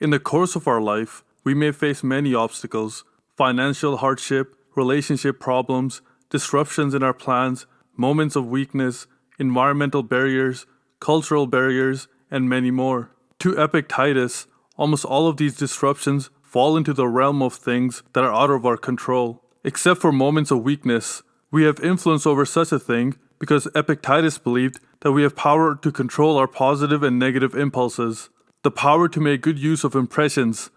In the course of our life, we may face many obstacles: financial hardship, relationship problems, disruptions in our plans, moments of weakness, environmental barriers, cultural barriers, and many more. To Epictetus, almost all of these disruptions fall into the realm of things that are out of our control. Except for moments of weakness, we have influence over such a thing because Epictetus believed that we have power to control our positive and negative impulses. The power to make good use of impressions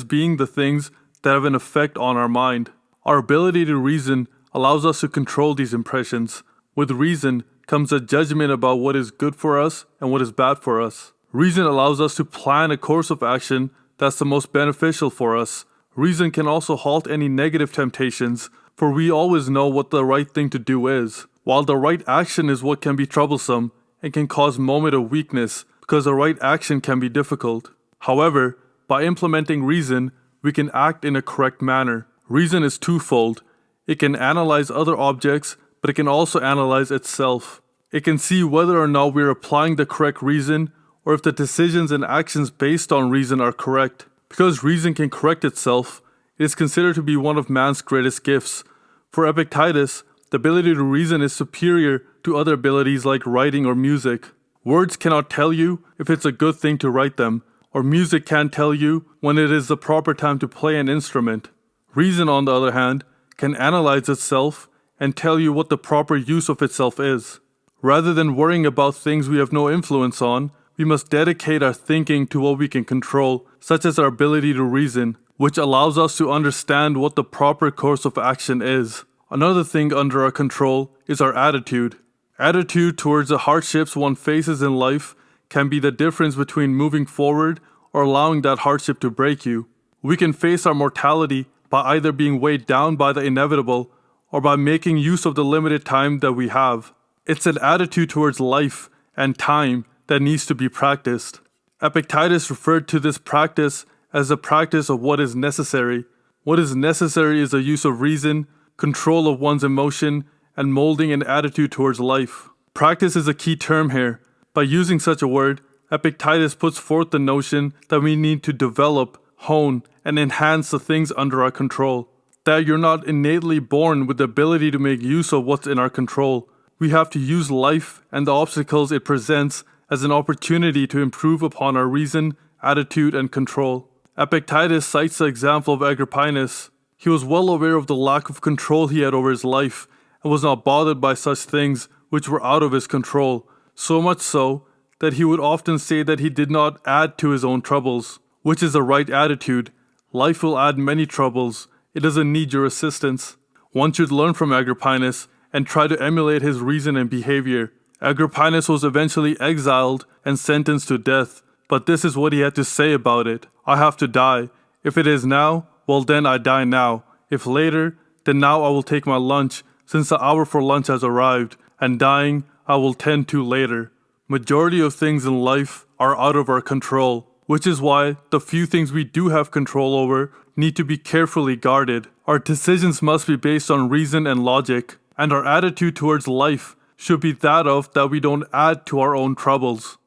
being the things that have an effect on our mind. Our ability to reason allows us to control these impressions. With reason comes a judgment about what is good for us and what is bad for us. Reason allows us to plan a course of action that's the most beneficial for us. Reason can also halt any negative temptations, for we always know what the right thing to do is, while the right action is what can be troublesome and can cause moment of weakness because the right action can be difficult. However, by implementing reason, we can act in a correct manner. Reason is twofold. It can analyze other objects, but it can also analyze itself. It can see whether or not we are applying the correct reason, or if the decisions and actions based on reason are correct. Because reason can correct itself, it is considered to be one of man's greatest gifts. For Epictetus, the ability to reason is superior to other abilities like writing or music. Words cannot tell you if it's a good thing to write them, or music can't tell you when it is the proper time to play an instrument. Reason, on the other hand, can analyze itself and tell you what the proper use of itself is. Rather than worrying about things we have no influence on, we must dedicate our thinking to what we can control, such as our ability to reason, which allows us to understand what the proper course of action is. Another thing under our control is our attitude. Attitude towards the hardships one faces in life can be the difference between moving forward or allowing that hardship to break you. We can face our mortality by either being weighed down by the inevitable or by making use of the limited time that we have. It's an attitude towards life and time that needs to be practiced. Epictetus referred to this practice as the practice of what is necessary. What is necessary is the use of reason, control of one's emotion, and molding an attitude towards life. Practice is a key term here. By using such a word, Epictetus puts forth the notion that we need to develop, hone, and enhance the things under our control. That you're not innately born with the ability to make use of what's in our control. We have to use life and the obstacles it presents as an opportunity to improve upon our reason, attitude, and control. Epictetus cites the example of Agrippinus. He was well aware of the lack of control he had over his life and was not bothered by such things which were out of his control, so much so that he would often say that he did not add to his own troubles, which is the right attitude. Life will add many troubles. It doesn't need your assistance. One should learn from Agrippinus and try to emulate his reason and behavior. Agrippinus was eventually exiled and sentenced to death, but this is what he had to say about it. I have to die. If it is now, well then I die now. If later, then now I will take my lunch, since the hour for lunch has arrived, and dying I will tend to later. Majority of things in life are out of our control, which is why the few things we do have control over need to be carefully guarded. Our decisions must be based on reason and logic, and our attitude towards life should be that we don't add to our own troubles.